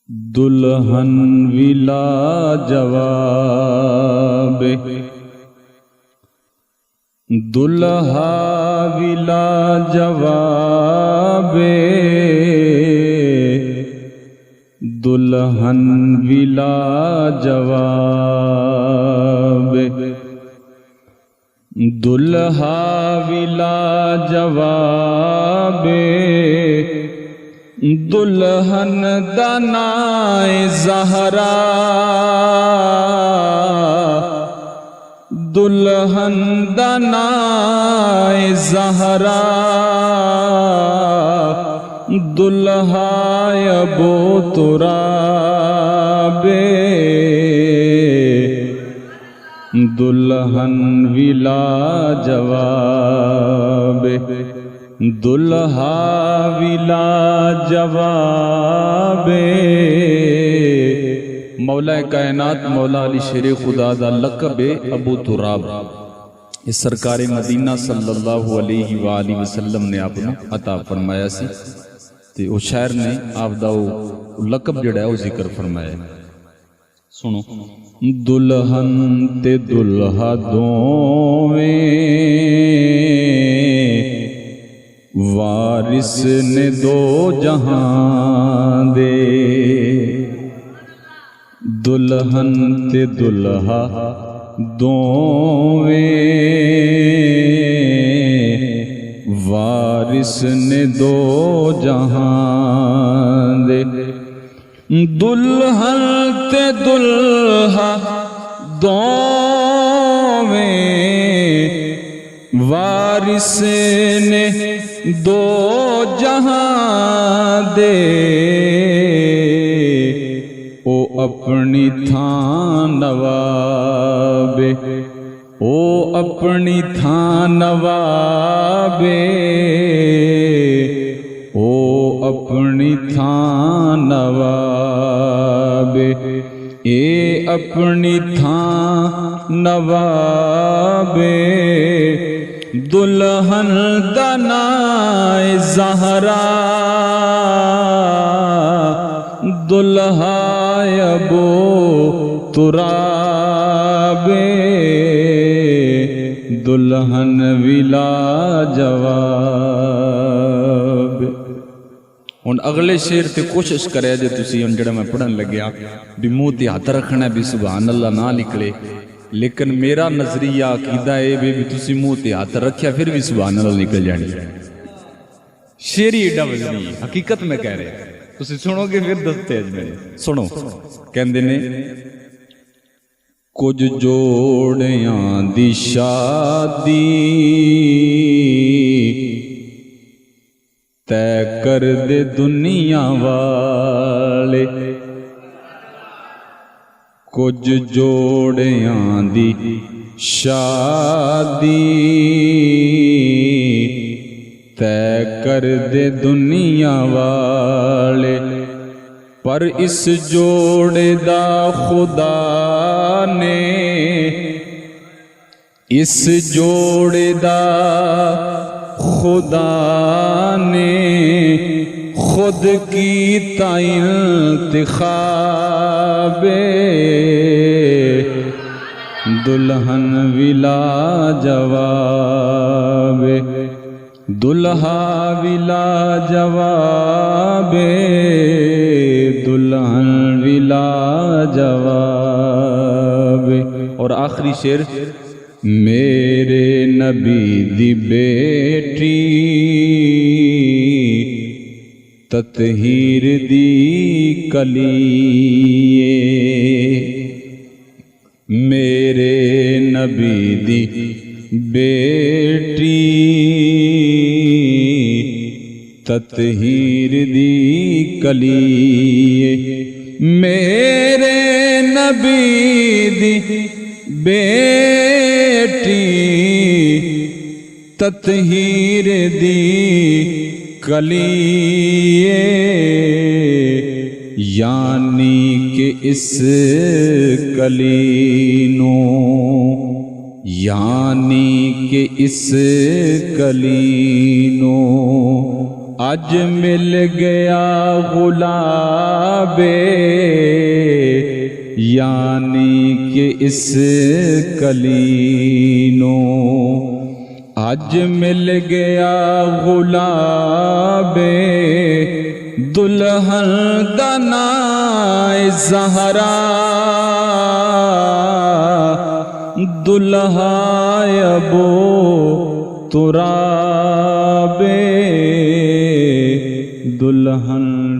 دلہن ولا جواب دلہا ولا جواب دلہن ولا جواب دلہا ولا جواب دلہن دنائے زہرا دلہن دنائے زہرا دلہا ابو تراب دلہن ولا جواب دلہا ولا جواب۔ مولا کائنات مولا علی شیر خدا دا لقب ابو تراب اس سرکار مدینہ صلی اللہ علیہ وآلہ وسلم نے آپ نے عطا فرمایا سی تے او شاعر نے آپ دا لقب جڑا ہے وہ ذکر فرمایا ہے۔ سنو دلہن تے دلہا دوویں وارث نے دو جہاں دے دلہن تے دلہا دوویں وارث نے دو جہاں دے دلہن تے دلہا دوویں وارث نے دو جہاں دے او اپنی تھان نواب او اپنی تھان نواب او اپنی تھان نواب اے اپنی تھان نواب دلہن دنائے زہرا دلہا ابو تراب دلہن ولا جواب۔ ہن اگلے شعر تے کوشش کرے جے تسی ہن جڑا میں پڑھن لگیا بھی منہ تے ہاتھ رکھنا بھی سبحان اللہ نہ نکلے، لیکن میرا نظریہ عقیدہ ہے بھی تسی منہ تے ہاتھ رکھیا پھر بھی سبحان اللہ نکل جانی۔ شعری ایڈا وزنی حقیقت میں کہہ رہے تسی سنو گے پھر دستے اج میں سنو کہندے نے کچھ جوڑیاں دی شادی تے کر دے دنیا والے کچھ جوڑیاں دی شادی تے کر دے دنیا والے پر اس جوڑے دا خدا نے اس جوڑے دا خدا نے خود کیتا انتخاب دلہن ولا جواب دلہا ولا جواب دلہن ولا جواب۔ اور آخری شعر میرے نبی دی بیٹی تطہیر دی کلیے میرے نبی دی بیٹی تطہیر دی کلیے میرے نبی دی بیٹی تطہیر دی کلیے یعنی کہ اس کلینوں یعنی کہ اس کلینوں اج مل گیا غلابے یعنی کہ اس کلینو اج مل گیا غلابے دلہن دا نام زہرا دلہا ابو ترابے دلہن